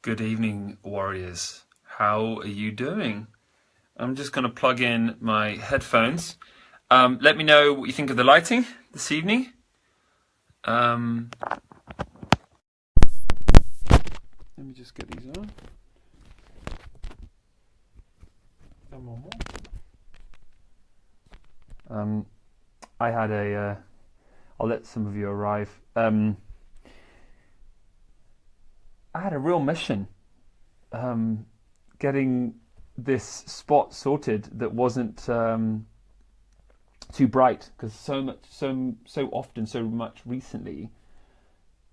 Good evening, warriors. How are you doing? I'm just going to plug in my headphones. Let me know what you think of the lighting this evening. Let me just get these on. I had I'll let some of you arrive. I had a real mission getting this spot sorted that wasn't too bright, because so often, so much recently,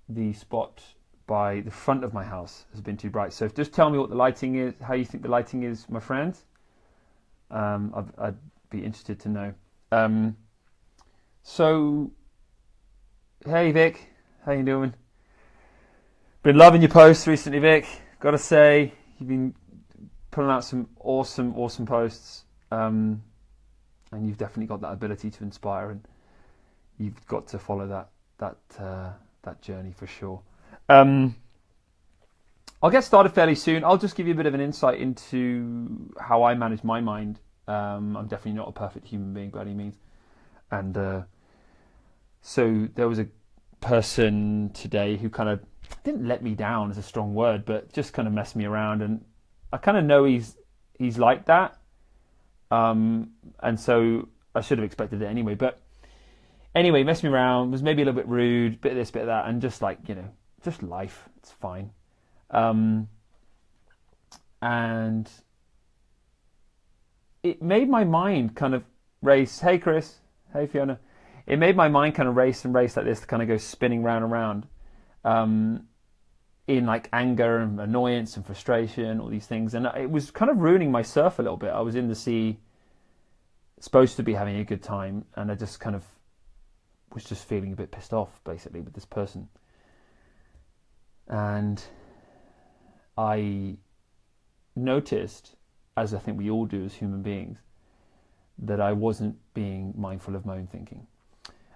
the spot by the front of my house has been too bright. So just tell me what the lighting is, how you think the lighting is, my friends. I'd be interested to know. So, hey Vic, how you doing? Been loving your posts recently, Vic. Got to say, you've been putting out some awesome posts, and you've definitely got that ability to inspire, and you've got to follow that journey for sure. I'll get started fairly soon. I'll just give you a bit of an insight into how I manage my mind. I'm definitely not a perfect human being by any means, and so there was a person today who kind of didn't let me down, is a strong word, but just kind of messed me around, and I kind of know he's like that, and so I should have expected it anyway. But anyway, messed me around, was maybe a little bit rude, bit of this, bit of that, and just like, just life, it's fine. And it made my mind kind of race. Hey Chris, hey Fiona. It made my mind kind of race like this, to kind of go spinning round and round, in like anger and annoyance and frustration, all these things. And it was kind of ruining my surf a little bit. I was in the sea, supposed to be having a good time, and I just kind of was just feeling a bit pissed off, basically, with this person. And I noticed, as I think we all do as human beings, that I wasn't being mindful of my own thinking.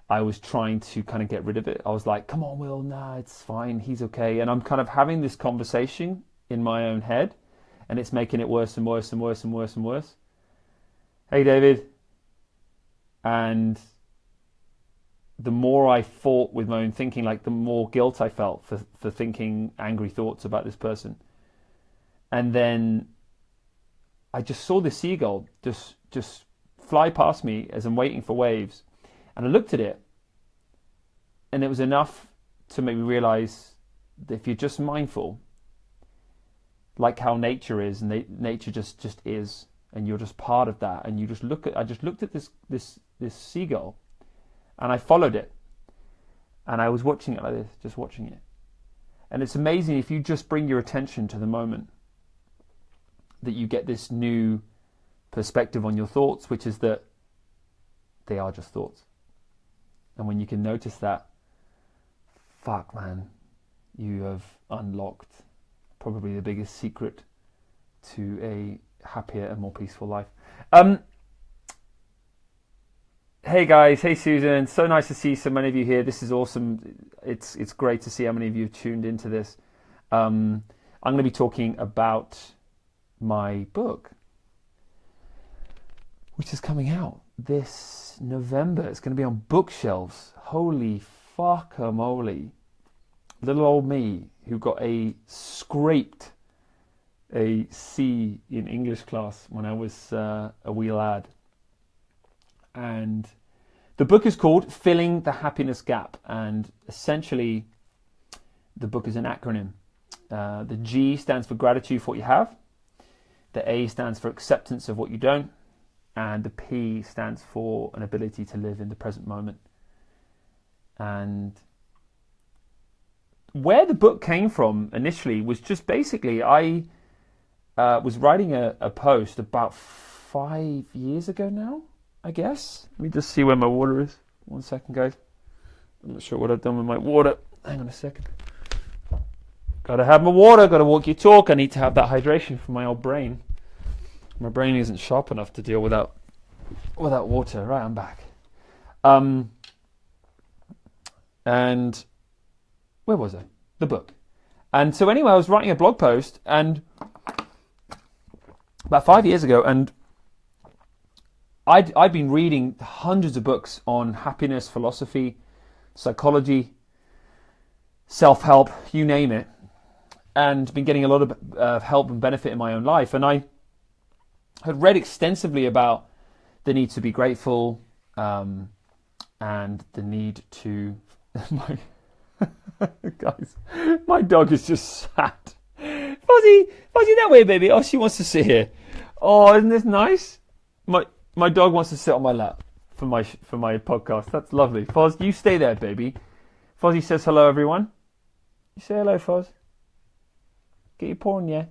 I was trying to kind of get rid of it. I was like, come on, Will, nah, it's fine, he's okay. And I'm kind of having this conversation in my own head, and it's making it worse and worse and worse and worse and worse. Hey, David. And the more I fought with my own thinking, like the more guilt I felt for thinking angry thoughts about this person. And then I just saw the seagull just fly past me as I'm waiting for waves. And I looked at it, and it was enough to make me realize that if you're just mindful, like how nature is, and nature just is, and you're just part of that, and you just I just looked at this seagull, and I followed it, and I was watching it like this, just watching it. And it's amazing, if you just bring your attention to the moment, that you get this new perspective on your thoughts, which is that they are just thoughts. And when you can notice that, fuck man, you have unlocked probably the biggest secret to a happier and more peaceful life. Hey guys, hey Susan, so nice to see so many of you here. This is awesome. It's great to see how many of you have tuned into this. I'm going to be talking about my book, which is coming out this November. It's going to be on bookshelves. Holy fuck-a-moly. Little old me, who got scraped a C in English class when I was a wee lad. And the book is called Filling the Happiness Gap. And essentially, the book is an acronym. The G stands for gratitude for what you have. The A stands for acceptance of what you don't. And the P stands for an ability to live in the present moment. And where the book came from initially was just basically, I was writing a post about 5 years ago now, I guess. Let me just see where my water is. 1 second, guys. I'm not sure what I've done with my water. Hang on a second. Gotta have my water, gotta walk your talk. I need to have that hydration for my old brain. My brain isn't sharp enough to deal without water. Right, I'm back. And where was I? The book. And so anyway, I was writing a blog post and about 5 years ago, and I'd been reading hundreds of books on happiness, philosophy, psychology, self-help, you name it, and been getting a lot of help and benefit in my own life. And I had read extensively about the need to be grateful, and the need to... Guys, my dog is just sat. Fuzzy, that way, baby. Oh, she wants to sit here. Oh, isn't this nice? My dog wants to sit on my lap for my podcast. That's lovely. Foz, you stay there, baby. Fozzie says hello, everyone. You say hello, Foz. Get your paw in, yeah.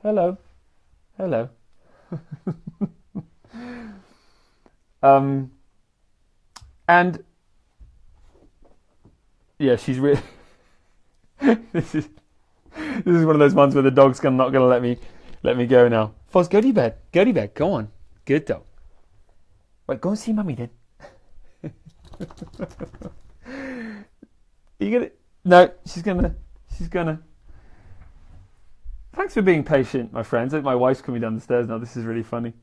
Hello. And yeah, she's really. This is one of those ones where the dog's not going to let me go now. Foz, go to your bed. Go on. Good dog. Right, go and see mummy then. You gonna? No, she's gonna. Thanks for being patient, my friends. My wife's coming down the stairs now. This is really funny.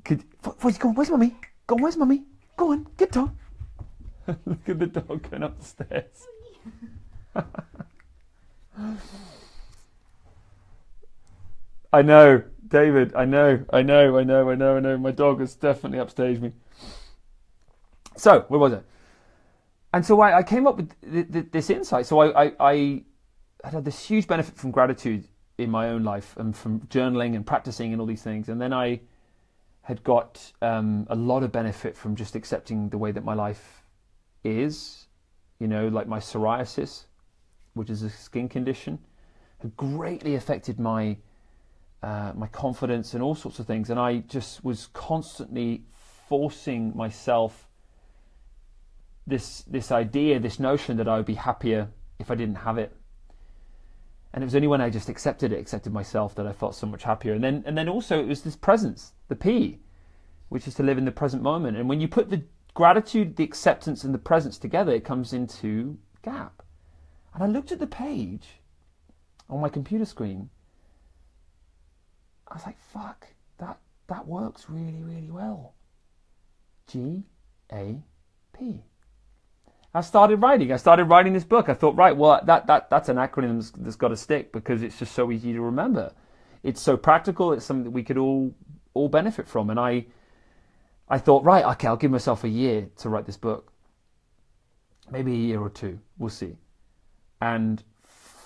Foz, go on. Where's mummy? Go on. Where's mummy? Go on. Good dog. Look at the dog going up the stairs. I know, David. I know. My dog has definitely upstaged me. So, where was it? And so I came up with this insight. So I had this huge benefit from gratitude in my own life, and from journaling and practicing and all these things. And then I had got a lot of benefit from just accepting the way that my life is. You know, like my psoriasis, which is a skin condition, had greatly affected my confidence and all sorts of things. And I just was constantly forcing myself this idea, this notion that I would be happier if I didn't have it. And it was only when I just accepted myself, that I felt so much happier. And then also it was this presence, the P, which is to live in the present moment. And when you put the gratitude, the acceptance, and the presence together, it comes into GAP. And I looked at the page on my computer screen. I was like, fuck, that works really, really well. GAP. I started writing this book. I thought, right, well, that's an acronym that's got to stick, because it's just so easy to remember. It's so practical. It's something that we could all benefit from. And I thought, right, okay, I'll give myself a year to write this book. Maybe a year or two. We'll see. And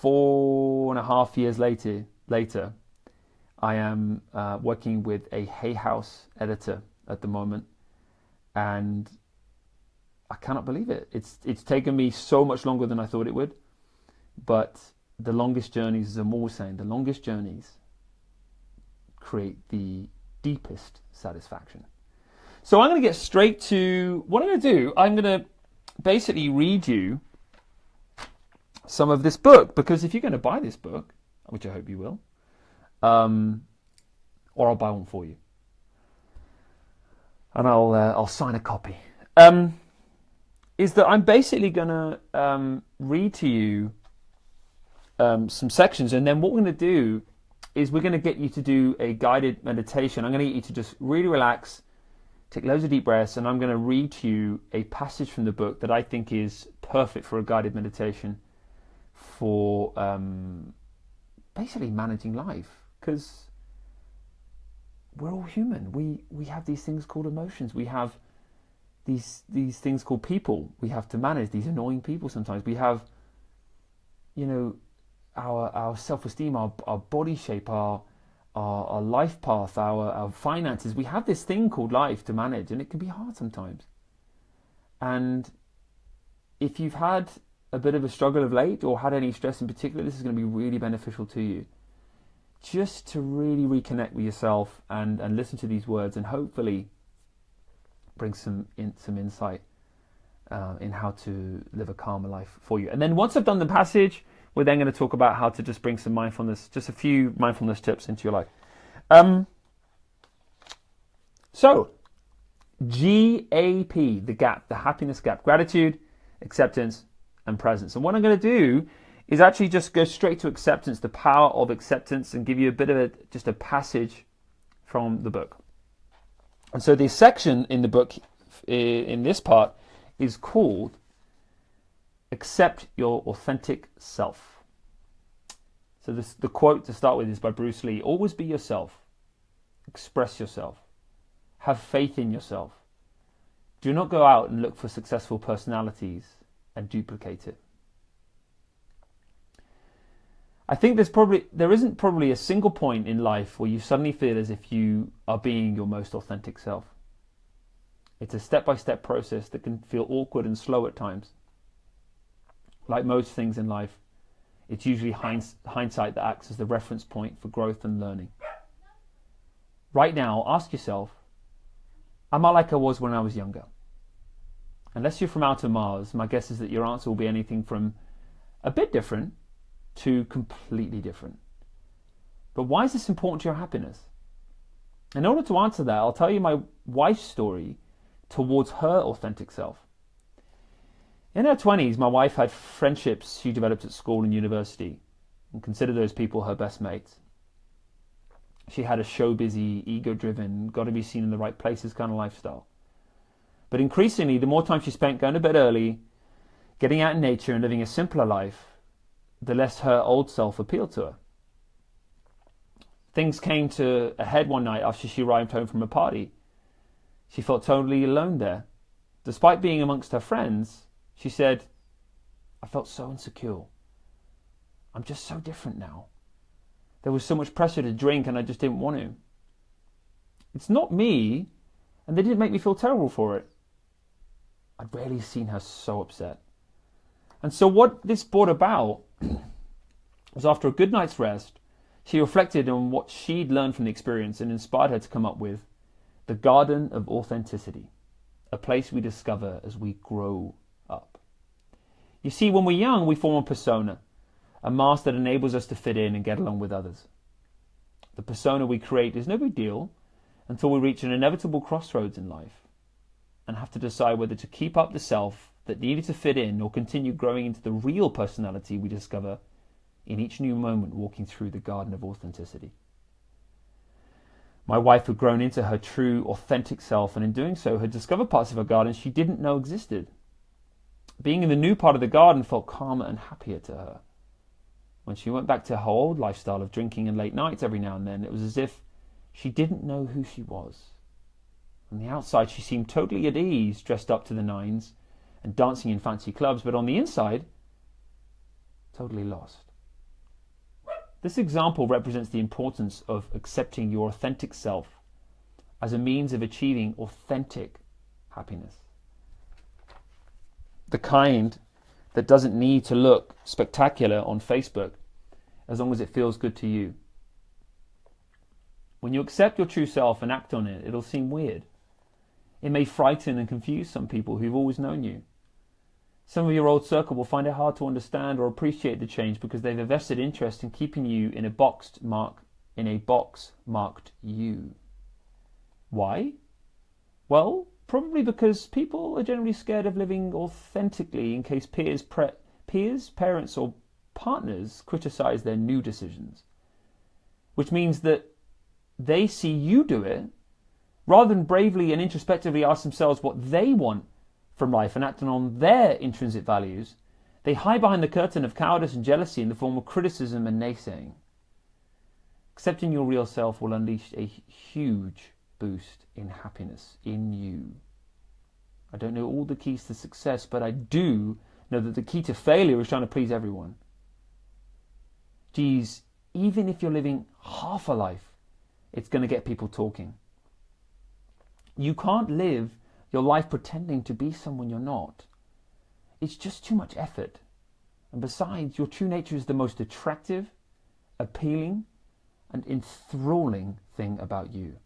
4.5 years later, I am working with a Hay House editor at the moment, and I cannot believe it. It's taken me so much longer than I thought it would, but the longest journeys, as I'm always saying, the longest journeys create the deepest satisfaction. So I'm going to get straight to what I'm going to do. I'm going to basically read you some of this book, because if you're going to buy this book, which I hope you will, or I'll buy one for you, and I'll sign a copy. Is that I'm basically going to read to you some sections, and then what we're going to do is we're going to get you to do a guided meditation. I'm going to get you to just really relax, take loads of deep breaths, and I'm going to read to you a passage from the book that I think is perfect for a guided meditation for basically managing life, because we're all human. We have these things called emotions. We have these things called people we have to manage, these annoying people sometimes. We have, you know, our self-esteem, our body shape, our life path, our finances. We have this thing called life to manage, and it can be hard sometimes. And if you've had a bit of a struggle of late, or had any stress in particular, this is going to be really beneficial to you. Just to really reconnect with yourself and listen to these words, and hopefully bring some insight in how to live a calmer life for you. And then once I've done the passage, we're then going to talk about how to just bring some mindfulness, just a few mindfulness tips into your life. So, GAP, the GAP, the happiness gap: gratitude, acceptance, and presence. And what I'm going to do is actually just go straight to acceptance, the power of acceptance, and give you a bit of just a passage from the book. And so the section in the book, in this part, is called Accept Your Authentic Self. So the quote to start with is by Bruce Lee. Always be yourself. Express yourself. Have faith in yourself. Do not go out and look for successful personalities and duplicate it. I think there isn't probably a single point in life where you suddenly feel as if you are being your most authentic self. It's a step-by-step process that can feel awkward and slow at times. Like most things in life, it's usually hindsight that acts as the reference point for growth and learning. Right now, ask yourself, am I like I was when I was younger? Unless you're from outer Mars, my guess is that your answer will be anything from a bit different to completely different. But why is this important to your happiness? In order to answer that, I'll tell you my wife's story towards her authentic self. In her 20s, my wife had friendships she developed at school and university, and considered those people her best mates. She had a show-busy, ego-driven, got-to-be-seen in the right places kind of lifestyle. But increasingly, the more time she spent going to bed early, getting out in nature and living a simpler life, the less her old self appealed to her. Things came to a head one night after she arrived home from a party. She felt totally alone there. Despite being amongst her friends, she said, I felt so insecure. I'm just so different now. There was so much pressure to drink and I just didn't want to. It's not me, and they didn't make me feel terrible for it. I'd rarely seen her so upset. And so what this brought about was, after a good night's rest, she reflected on what she'd learned from the experience and inspired her to come up with the Garden of Authenticity, a place we discover as we grow up. You see, when we're young, we form a persona, a mask that enables us to fit in and get along with others. The persona we create is no big deal until we reach an inevitable crossroads in life and have to decide whether to keep up the self that needed to fit in or continue growing into the real personality we discover in each new moment walking through the Garden of Authenticity. My wife had grown into her true, authentic self, and in doing so had discovered parts of her garden she didn't know existed. Being in the new part of the garden felt calmer and happier to her. When she went back to her old lifestyle of drinking and late nights every now and then, it was as if she didn't know who she was. On the outside, she seemed totally at ease, dressed up to the nines and dancing in fancy clubs, but on the inside, totally lost. This example represents the importance of accepting your authentic self as a means of achieving authentic happiness. The kind that doesn't need to look spectacular on Facebook as long as it feels good to you. When you accept your true self and act on it, it'll seem weird. It may frighten and confuse some people who've always known you. Some of your old circle will find it hard to understand or appreciate the change because they've a vested interest in keeping you in a box marked you. Why? Well, probably because people are generally scared of living authentically in case peers, parents or partners criticize their new decisions. Which means that they see you do it, rather than bravely and introspectively ask themselves what they want from life and acting on their intrinsic values, they hide behind the curtain of cowardice and jealousy in the form of criticism and naysaying. Accepting your real self will unleash a huge boost in happiness in you. I don't know all the keys to success, but I do know that the key to failure is trying to please everyone. Geez, even if you're living half a life, it's going to get people talking. You can't live your life pretending to be someone you're not. It's just too much effort. And besides, your true nature is the most attractive, appealing, and enthralling thing about you.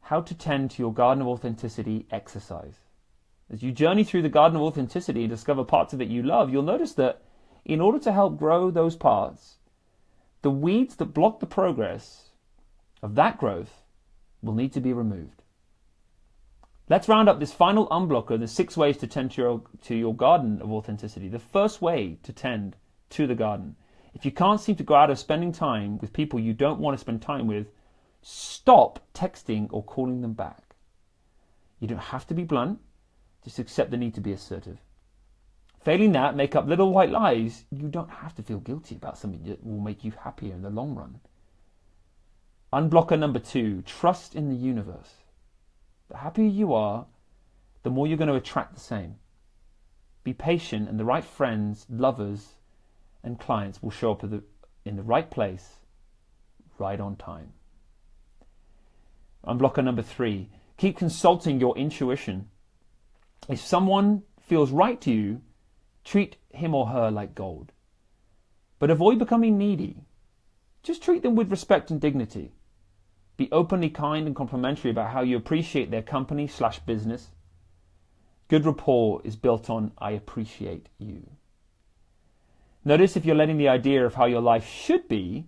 How to tend to your Garden of Authenticity exercise. As you journey through the Garden of Authenticity and discover parts of it you love, you'll notice that in order to help grow those parts, the weeds that block the progress of that growth will need to be removed. Let's round up this final unblocker, the 6 ways to tend to your garden of authenticity. The first way to tend to the garden. If you can't seem to go out of spending time with people you don't want to spend time with, stop texting or calling them back. You don't have to be blunt, just accept the need to be assertive. Failing that, make up little white lies. You don't have to feel guilty about something that will make you happier in the long run. Unblocker number 2, trust in the universe. The happier you are, the more you're going to attract the same. Be patient, and the right friends, lovers, and clients will show up in the right place, right on time. Unblocker number 3, keep consulting your intuition. If someone feels right to you, treat him or her like gold. But avoid becoming needy. Just treat them with respect and dignity. Be openly kind and complimentary about how you appreciate their company/business. Good rapport is built on I appreciate you. Notice if you're letting the idea of how your life should be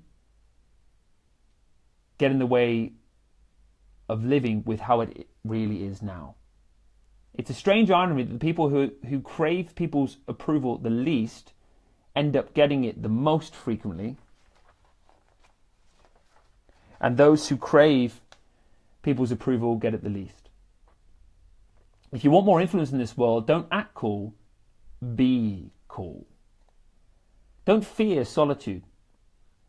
get in the way of living with how it really is now. It's a strange irony that the people who crave people's approval the least end up getting it the most frequently, and those who crave people's approval get it the least. If you want more influence in this world, don't act cool, be cool. Don't fear solitude.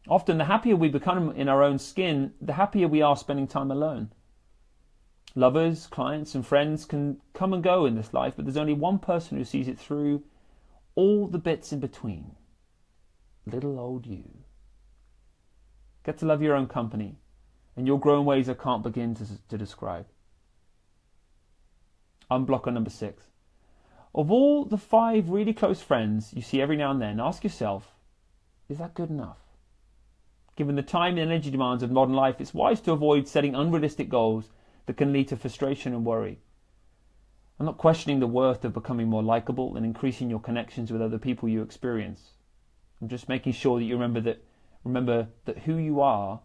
Often the happier we become in our own skin, the happier we are spending time alone. Lovers, clients, and friends can come and go in this life, but there's only one person who sees it through all the bits in between. Little old you. Get to love your own company, and you'll grow in ways I can't begin to describe. Unblocker number 6. Of all the 5 really close friends you see every now and then, ask yourself, is that good enough? Given the time and energy demands of modern life, it's wise to avoid setting unrealistic goals that can lead to frustration and worry. I'm not questioning the worth of becoming more likable and increasing your connections with other people you experience. I'm just making sure that you remember that who you are,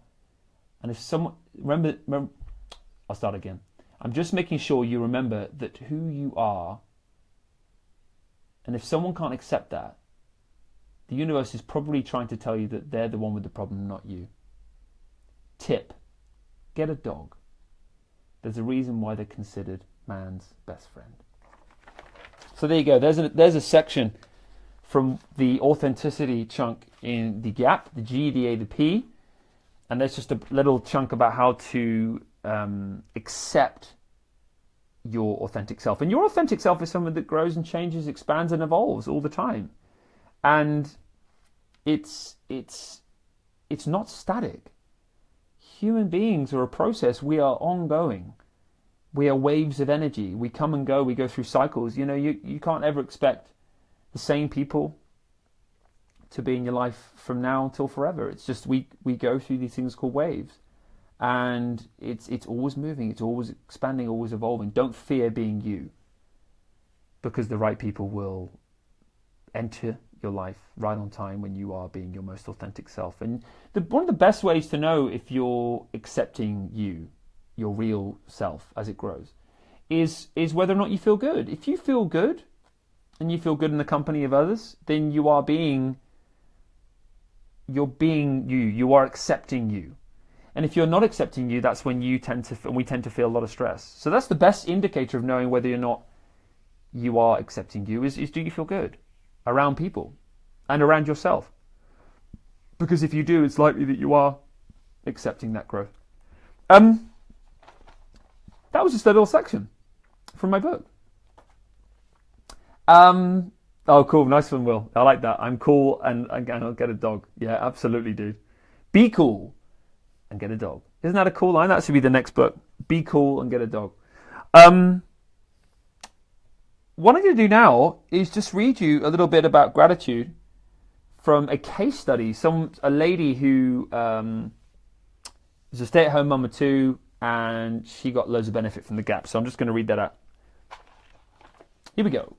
and if someone I'll start again. I'm just making sure you remember that who you are, and if someone can't accept that, the universe is probably trying to tell you that they're the one with the problem, not you. Tip: get a dog. There's a reason why they're considered man's best friend. So there you go. There's a section from the authenticity chunk in the GAP, the G, the A, the P, and there's just a little chunk about how to accept your authentic self. And your authentic self is something that grows and changes, expands and evolves all the time. And it's not static. Human beings are a process. We are ongoing. We are waves of energy. We come and go. We go through cycles. You can't ever expect the same people to be in your life from now until forever. It's just we go through these things called waves, and it's always moving. It's always expanding, always evolving. Don't fear being you, because the right people will enter your life right on time when you are being your most authentic self. And one of the best ways to know if you're accepting you, your real self as it grows, is whether or not you feel good. If you feel good and you feel good in the company of others, then you're being you. You are accepting you. And if you're not accepting you, that's when we tend to feel a lot of stress. So that's the best indicator of knowing whether or not you are accepting you is do you feel good around people and around yourself? Because if you do, it's likely that you are accepting that growth. That was just a little section from my book. Oh, cool. Nice one, Will. I like that. I'm cool and I'll get a dog. Yeah, absolutely, dude. Be cool and get a dog. Isn't that a cool line? That should be the next book. Be cool and get a dog. What I'm going to do now is just read you a little bit about gratitude from a case study. A lady who was a stay-at-home mum of 2, and she got loads of benefit from the GAP. So I'm just going to read that out. Here we go.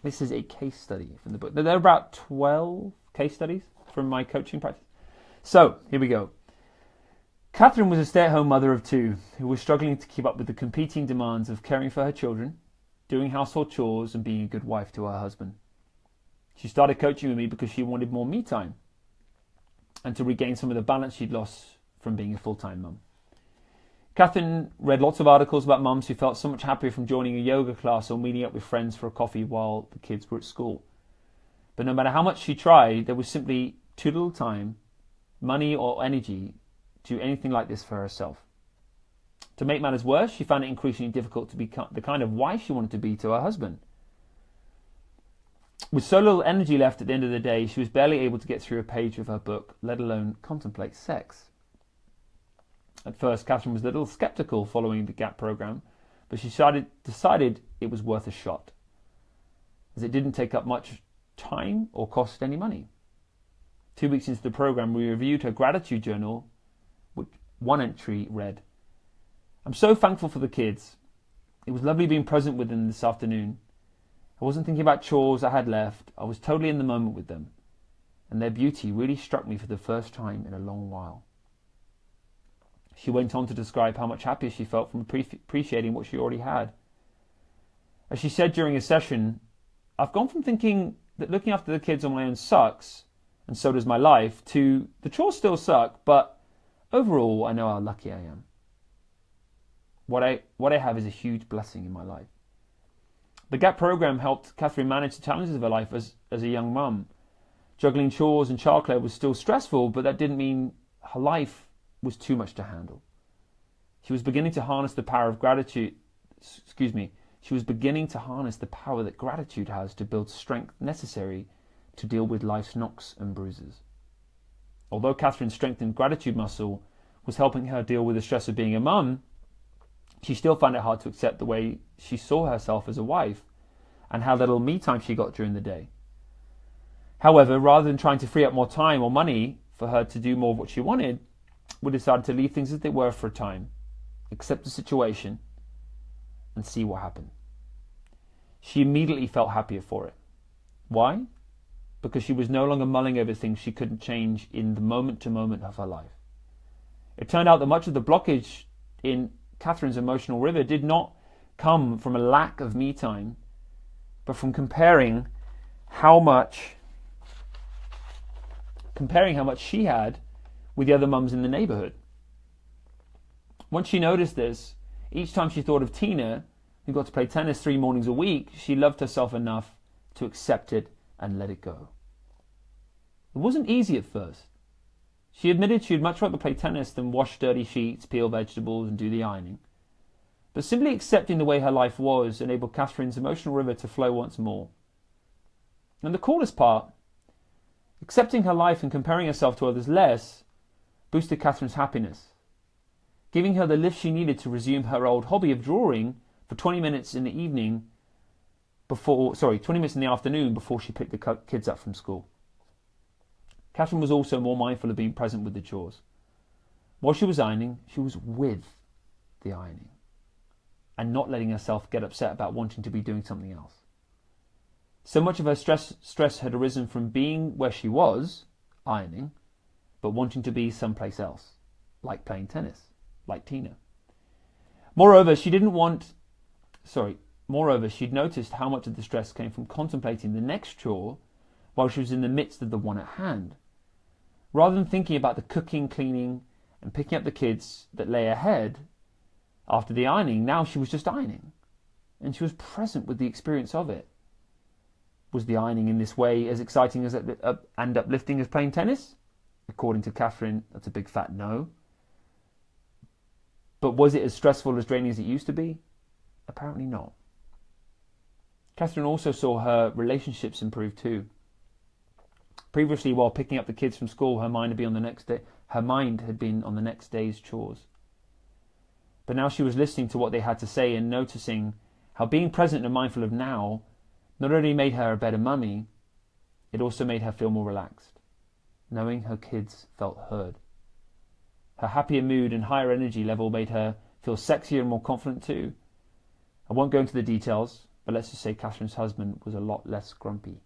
This is a case study from the book. There are about 12 case studies from my coaching practice. So here we go. Catherine was a stay-at-home mother of two who was struggling to keep up with the competing demands of caring for her children, doing household chores, and being a good wife to her husband. She started coaching with me because she wanted more me time and to regain some of the balance she'd lost from being a full-time mum. Catherine read lots of articles about mums who felt so much happier from joining a yoga class or meeting up with friends for a coffee while the kids were at school. But no matter how much she tried, there was simply too little time, money or energy to do anything like this for herself. To make matters worse, she found it increasingly difficult to be the kind of wife she wanted to be to her husband. With so little energy left at the end of the day, she was barely able to get through a page of her book, let alone contemplate sex. At first, Catherine was a little sceptical following the GAP program, but she decided it was worth a shot, as it didn't take up much time or cost any money. 2 weeks into the program, we reviewed her gratitude journal, which one entry read, "I'm so thankful for the kids. It was lovely being present with them this afternoon. I wasn't thinking about chores I had left. I was totally in the moment with them. And their beauty really struck me for the first time in a long while." She went on to describe how much happier she felt from appreciating what she already had. As she said during a session, "I've gone from thinking that looking after the kids on my own sucks, and so does my life, to the chores still suck, but overall I know how lucky I am. What I have is a huge blessing in my life." The GAP program helped Catherine manage the challenges of her life as a young mum. Juggling chores and childcare was still stressful, but that didn't mean her life was too much to handle. She was beginning to harness the power of gratitude. She was beginning to harness the power that gratitude has to build strength necessary to deal with life's knocks and bruises. Although Catherine's strengthened gratitude muscle was helping her deal with the stress of being a mum, she still found it hard to accept the way she saw herself as a wife and how little me time she got during the day. However, rather than trying to free up more time or money for her to do more of what she wanted, we decided to leave things as they were for a time, accept the situation, and see what happened. She immediately felt happier for it. Why? Because she was no longer mulling over things she couldn't change in the moment-to-moment of her life. It turned out that much of the blockage in Catherine's emotional river did not come from a lack of me time, but from comparing how much she had with the other mums in the neighbourhood. Once she noticed this, each time she thought of Tina, who got to play tennis 3 mornings a week, she loved herself enough to accept it and let it go. It wasn't easy at first. She admitted she'd much rather play tennis than wash dirty sheets, peel vegetables, and do the ironing. But simply accepting the way her life was enabled Catherine's emotional river to flow once more. And the coolest part, accepting her life and comparing herself to others less, boosted Catherine's happiness, giving her the lift she needed to resume her old hobby of drawing for 20 minutes in the afternoon before she picked the kids up from school. Catherine was also more mindful of being present with the chores. While she was ironing, she was with the ironing and not letting herself get upset about wanting to be doing something else. So much of her stress had arisen from being where she was, ironing, but wanting to be someplace else, like playing tennis, like Tina. Moreover, she'd noticed how much of the stress came from contemplating the next chore while she was in the midst of the one at hand. Rather than thinking about the cooking, cleaning, and picking up the kids that lay ahead after the ironing, now she was just ironing, and she was present with the experience of it. Was the ironing in this way as exciting and uplifting as playing tennis? According to Catherine, that's a big fat no. But was it as stressful as draining as it used to be? Apparently not. Catherine also saw her relationships improve too. Previously, while picking up the kids from school, her mind had been on the next day's chores. But now she was listening to what they had to say and noticing how being present and mindful of now not only made her a better mummy, it also made her feel more relaxed, knowing her kids felt heard. Her happier mood and higher energy level made her feel sexier and more confident too. I won't go into the details, but let's just say Catherine's husband was a lot less grumpy.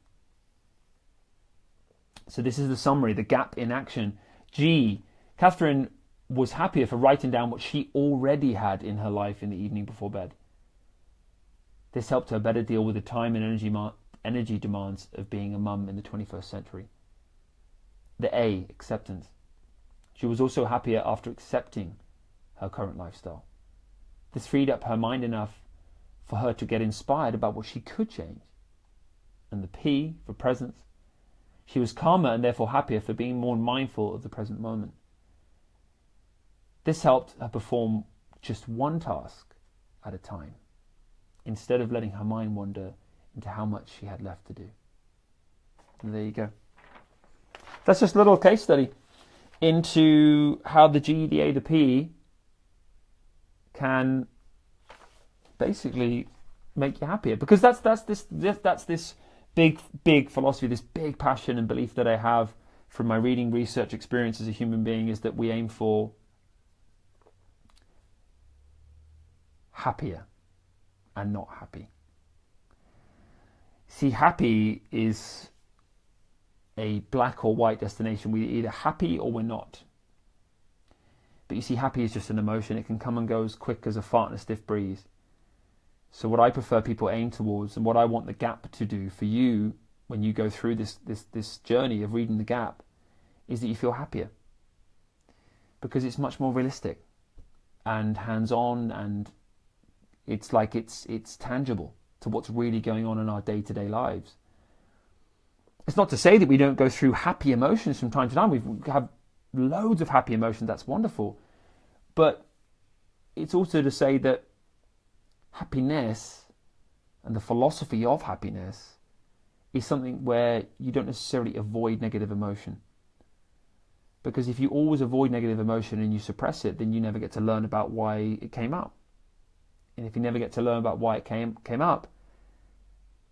So this is the summary, the gap in action. G. Catherine was happier for writing down what she already had in her life in the evening before bed. This helped her better deal with the time and energy demands of being a mum in the 21st century. The A, acceptance. She was also happier after accepting her current lifestyle. This freed up her mind enough for her to get inspired about what she could change. And the P, for presence. She was calmer and therefore happier for being more mindful of the present moment. This helped her perform just one task at a time, instead of letting her mind wander into how much she had left to do. And there you go. That's just a little case study into how the G, the A, the P can basically make you happier. Because that's this big philosophy, this big passion and belief that I have from my reading, research, experience as a human being, is that we aim for happier and not happy. See, happy is a black or white destination. We're either happy or we're not. But you see, happy is just an emotion. It can come and go as quick as a fart in a stiff breeze. So what I prefer people aim towards, and what I want the gap to do for you when you go through this journey of reading the gap, is that you feel happier. Because it's much more realistic and hands-on, and it's like it's tangible to what's really going on in our day-to-day lives. It's not to say that we don't go through happy emotions from time to time. We have loads of happy emotions. That's wonderful. But it's also to say that happiness and the philosophy of happiness is something where you don't necessarily avoid negative emotion. Because if you always avoid negative emotion and you suppress it, then you never get to learn about why it came up. And if you never get to learn about why it came up,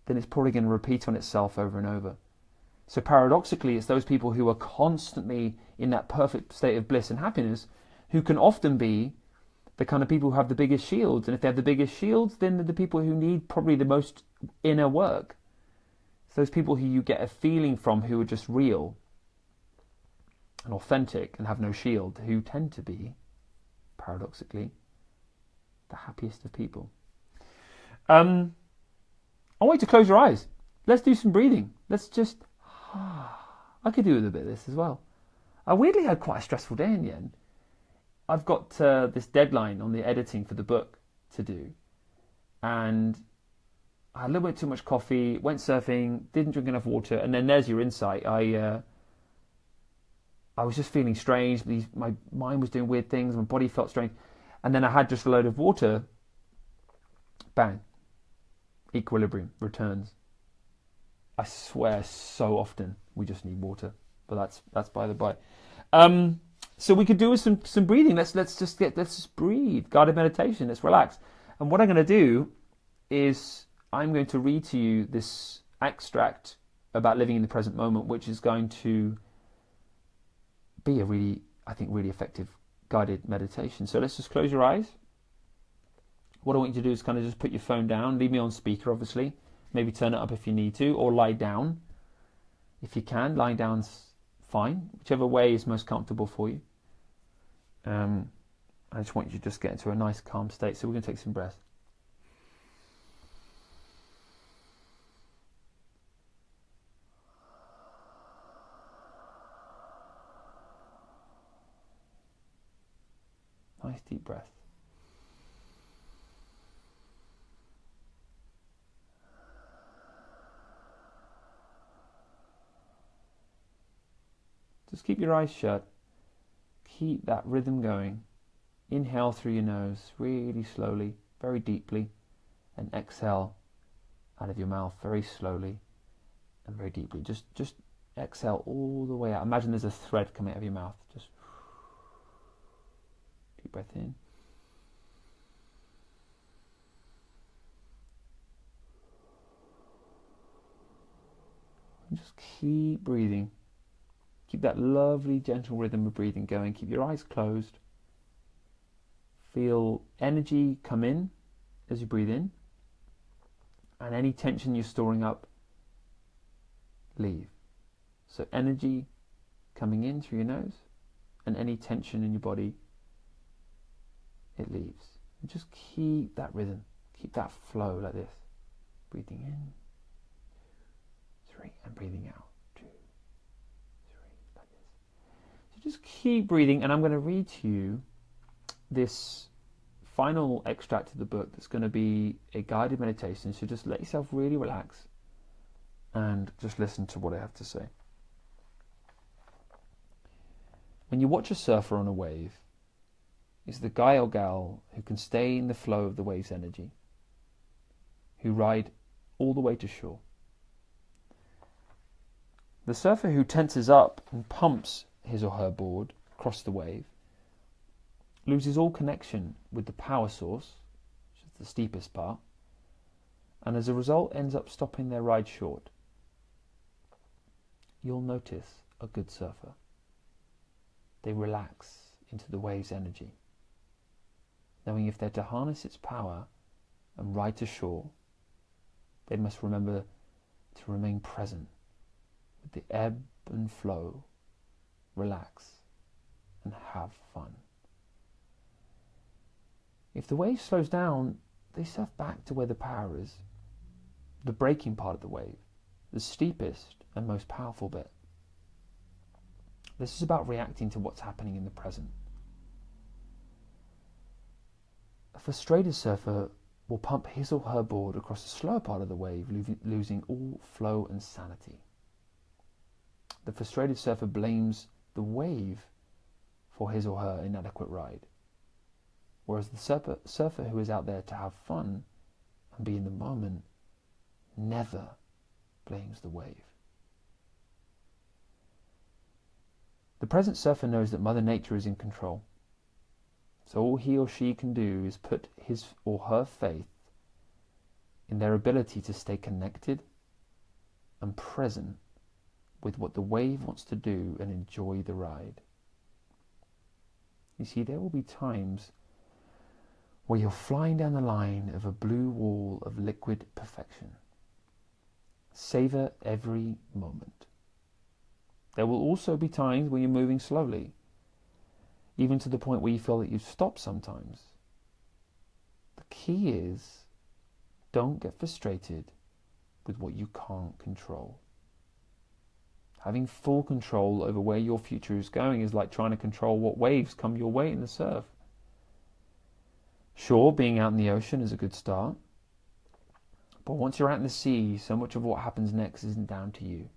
then it's probably going to repeat on itself over and over. So paradoxically, it's those people who are constantly in that perfect state of bliss and happiness who can often be the kind of people who have the biggest shields. And if they have the biggest shields, then they're the people who need probably the most inner work. It's those people who you get a feeling from, who are just real and authentic and have no shield, who tend to be, paradoxically, the happiest of people. I want you to close your eyes. Let's do some breathing. Let's just... I could do with a bit of this as well. I weirdly had quite a stressful day in the end. I've got this deadline on the editing for the book to do. And I had a little bit too much coffee, went surfing, didn't drink enough water, and then there's your insight. I was just feeling strange. My mind was doing weird things. My body felt strange. And then I had just a load of water. Bang. Equilibrium returns. I swear so often we just need water. But that's by the by. So we could do with some breathing. Let's just breathe. Guided meditation. Let's relax. And what I'm going to do is I'm going to read to you this extract about living in the present moment, which is going to be a really effective guided meditation. So let's just close your eyes. What I want you to do is kind of just put your phone down, leave me on speaker, obviously. Maybe turn it up if you need to, or lie down. If you can, lying down's fine. Whichever way is most comfortable for you. I just want you to just get into a nice calm state. So we're going to take some breaths. Nice deep breath. Just keep your eyes shut. Keep that rhythm going. Inhale through your nose really slowly, very deeply, and exhale out of your mouth very slowly and very deeply. Just exhale all the way out. Imagine there's a thread coming out of your mouth. Just deep breath in. And just keep breathing. Keep that lovely, gentle rhythm of breathing going. Keep your eyes closed. Feel energy come in as you breathe in. And any tension you're storing up, leave. So energy coming in through your nose, and any tension in your body it leaves. And just keep that rhythm, keep that flow like this. Breathing in, 3, and breathing out, 2, 3, like this. So just keep breathing, and I'm going to read to you this final extract of the book that's going to be a guided meditation. So just let yourself really relax and just listen to what I have to say. When you watch a surfer on a wave, it's the guy or gal who can stay in the flow of the wave's energy, who ride all the way to shore. The surfer who tenses up and pumps his or her board across the wave loses all connection with the power source, which is the steepest part, and as a result ends up stopping their ride short. You'll notice a good surfer. They relax into the wave's energy, knowing if they're to harness its power and ride to shore, they must remember to remain present with the ebb and flow, relax, and have fun. If the wave slows down, they surf back to where the power is, the breaking part of the wave, the steepest and most powerful bit. This is about reacting to what's happening in the present. A frustrated surfer will pump his or her board across the slower part of the wave, losing all flow and sanity. The frustrated surfer blames the wave for his or her inadequate ride, whereas the surfer who is out there to have fun and be in the moment never blames the wave. The present surfer knows that Mother Nature is in control, so all he or she can do is put his or her faith in their ability to stay connected and present with what the wave wants to do and enjoy the ride. You see, there will be times where you're flying down the line of a blue wall of liquid perfection. Savor every moment. There will also be times when you're moving slowly, even to the point where you feel that you've stopped sometimes. The key is, don't get frustrated with what you can't control. Having full control over where your future is going is like trying to control what waves come your way in the surf. Sure, being out in the ocean is a good start, but once you're out in the sea, so much of what happens next isn't down to you.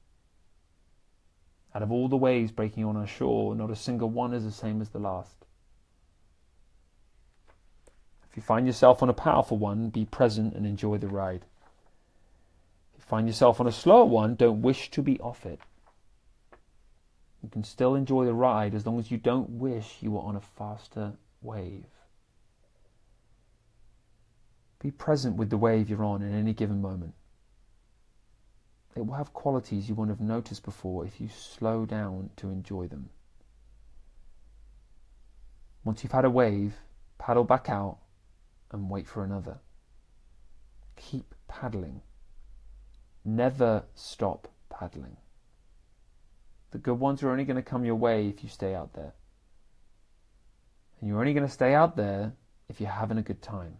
Out of all the waves breaking on our shore, not a single one is the same as the last. If you find yourself on a powerful one, be present and enjoy the ride. If you find yourself on a slower one, don't wish to be off it. You can still enjoy the ride as long as you don't wish you were on a faster wave. Be present with the wave you're on in any given moment. It will have qualities you wouldn't have noticed before if you slow down to enjoy them. Once you've had a wave, paddle back out and wait for another. Keep paddling. Never stop paddling. The good ones are only going to come your way if you stay out there. And you're only going to stay out there if you're having a good time.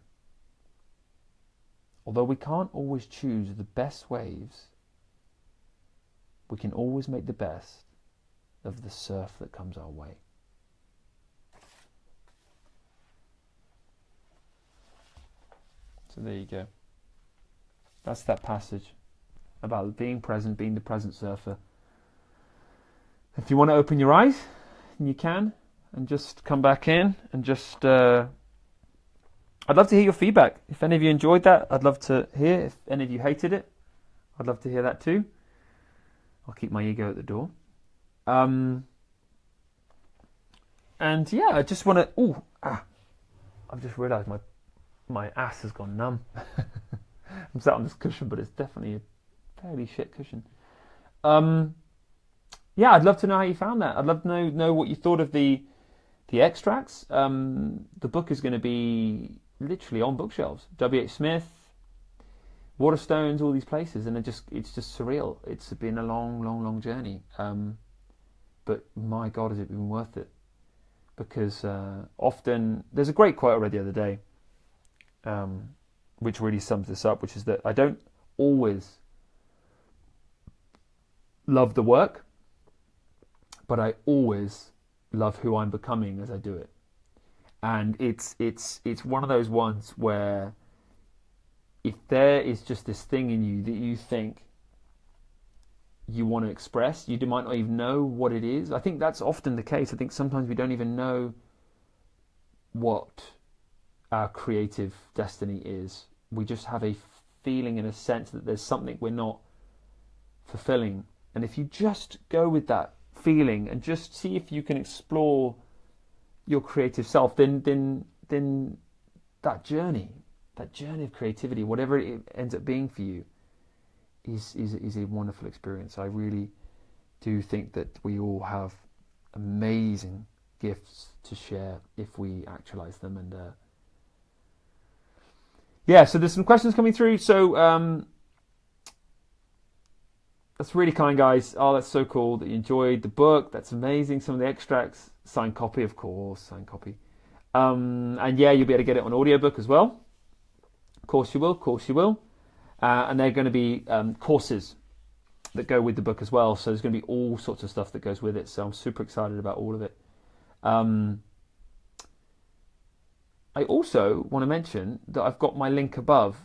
Although we can't always choose the best waves, we can always make the best of the surf that comes our way. So there you go. That's that passage about being present, being the present surfer. If you want to open your eyes, you can, and just come back in and just... I'd love to hear your feedback. If any of you enjoyed that, I'd love to hear. If any of you hated it, I'd love to hear that too. I'll keep my ego at the door. And yeah, I just want to... I've just realised my ass has gone numb. I'm sat on this cushion, but it's definitely a fairly shit cushion. Yeah, I'd love to know how you found that. I'd love to know what you thought of the extracts. The book is going to be literally on bookshelves. W.H. Smith, Waterstones, all these places, and it's just surreal. It's been a long journey. But my God, has it been worth it? because often there's a great quote I read the other day, which really sums this up, which is that I don't always love the work, but I always love who I'm becoming as I do it. And it's one of those ones where if there is just this thing in you that you think you want to express, you might not even know what it is. I think that's often the case. I think sometimes we don't even know what our creative destiny is. We just have a feeling and a sense that there's something we're not fulfilling. And if you just go with that feeling and just see if you can explore your creative self, then that journey of creativity, whatever it ends up being for you, is a wonderful experience. I really do think that we all have amazing gifts to share if we actualize them. And so there's some questions coming through. So that's really kind, guys. Oh, that's so cool that you enjoyed the book. That's amazing. Some of the extracts, signed copy, of course, signed copy. And yeah, you'll be able to get it on audiobook as well. Of course you will. And they're going to be courses that go with the book as well. So there's going to be all sorts of stuff that goes with it. So I'm super excited about all of it. I also want to mention that I've got my link above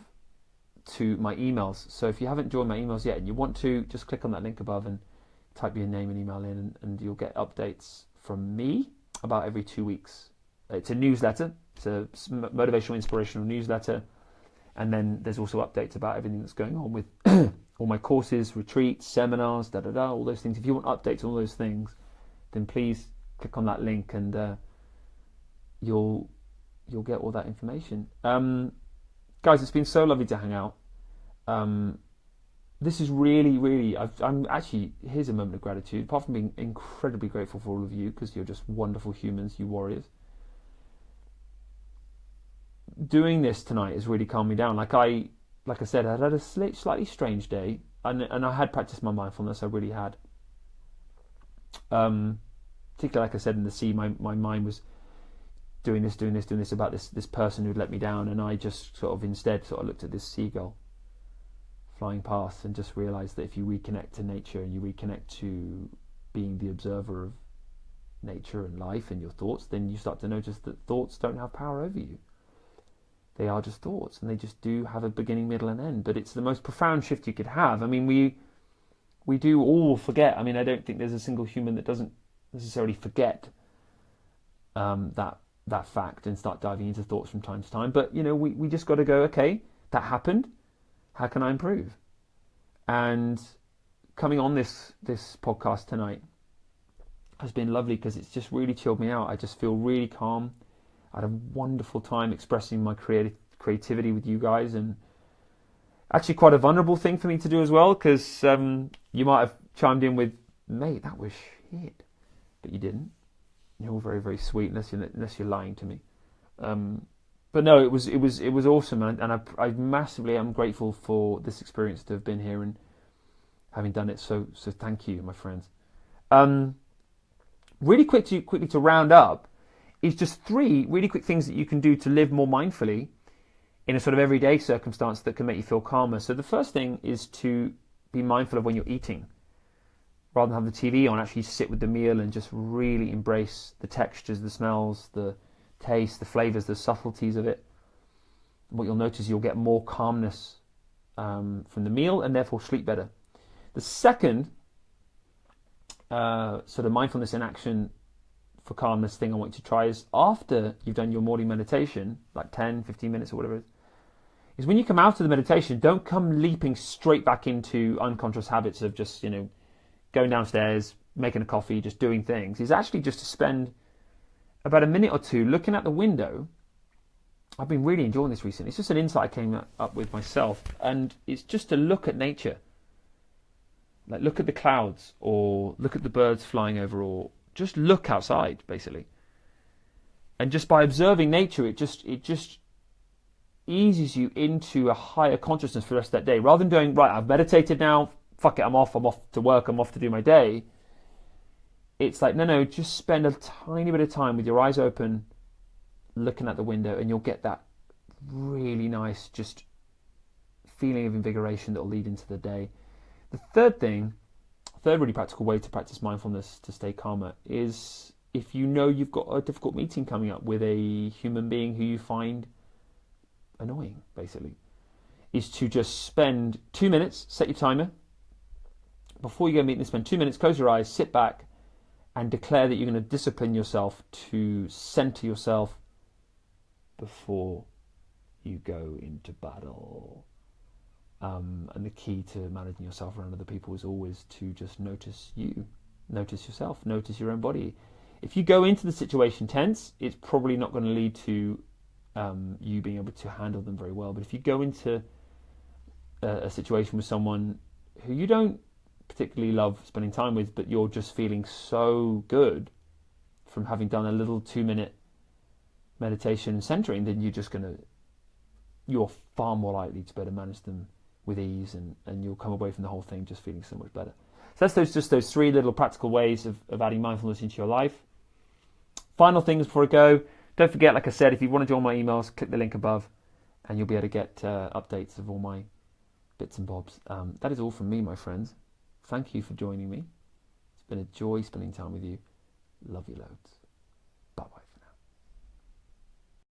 to my emails. So if you haven't joined my emails yet and you want to, just click on that link above and type your name and email in, and you'll get updates from me about every 2 weeks. It's a newsletter. It's a motivational, inspirational newsletter. And then there's also updates about everything that's going on with all my courses, retreats, seminars, all those things. If you want updates on all those things, then please click on that link and you'll get all that information. Guys, it's been so lovely to hang out. This is really, I'm actually, here's a moment of gratitude. Apart from being incredibly grateful for all of you, because you're just wonderful humans, you warriors. Doing this tonight has really calmed me down. Like I said, I had a slightly strange day, and I had practiced my mindfulness. I really had. Particularly, like I said, in the sea, my mind was doing this about this person who'd let me down, and I just instead looked at this seagull flying past and just realised that if you reconnect to nature and you reconnect to being the observer of nature and life and your thoughts, then you start to notice that thoughts don't have power over you. They are just thoughts, and they just do have a beginning, middle, and end. But it's the most profound shift you could have. I mean, we do all forget. I mean, I don't think there's a single human that doesn't necessarily forget that fact and start diving into thoughts from time to time. But we just got to go, okay, that happened. How can I improve? And coming on this podcast tonight has been lovely because it's just really chilled me out. I just feel really calm. I had a wonderful time expressing my creativity with you guys, and actually quite a vulnerable thing for me to do as well, because you might have chimed in with, mate, that was shit, but you didn't. You're all very, very sweet, unless you're lying to me. But no, it was awesome, and I massively am grateful for this experience to have been here and having done it. So thank you, my friends. Really quickly to round up, is just 3 really quick things that you can do to live more mindfully in a sort of everyday circumstance that can make you feel calmer. So the first thing is to be mindful of when you're eating. Rather than have the TV on, actually sit with the meal and just really embrace the textures, the smells, the taste, the flavours, the subtleties of it. What you'll notice is you'll get more calmness from the meal and therefore sleep better. The second sort of mindfulness in action for calmness thing I want you to try is after you've done your morning meditation, like 10, 15 minutes or whatever it is when you come out of the meditation, don't come leaping straight back into unconscious habits of just, going downstairs, making a coffee, just doing things. Is actually just to spend about a minute or two looking at the window. I've been really enjoying this recently. It's just an insight I came up with myself, and it's just to look at nature. Like look at the clouds, or look at the birds flying over, or just look outside, basically. And just by observing nature, it just eases you into a higher consciousness for the rest of that day. Rather than doing, right, I've meditated now, fuck it, I'm off to work, I'm off to do my day. it's like, no, just spend a tiny bit of time with your eyes open, looking at the window, and you'll get that really nice just feeling of invigoration that will lead into the day. The third really practical way to practice mindfulness to stay calmer is if you know you've got a difficult meeting coming up with a human being who you find annoying, basically, is to just spend 2 minutes, set your timer, before you go meet them, spend 2 minutes, close your eyes, sit back, and declare that you're going to discipline yourself to center yourself before you go into battle. And the key to managing yourself around other people is always to just notice you, notice yourself, notice your own body. If you go into the situation tense, it's probably not going to lead to you being able to handle them very well. But if you go into a situation with someone who you don't particularly love spending time with, but you're just feeling so good from having done a little 2-minute meditation and centering, then you're far more likely to be able to manage them with ease, and you'll come away from the whole thing just feeling so much better. So that's just those 3 little practical ways of adding mindfulness into your life. Final things before I go, don't forget, like I said, if you want to join my emails, click the link above and you'll be able to get updates of all my bits and bobs. That is all from me, my friends. Thank you for joining me. It's been a joy spending time with you. Love you loads.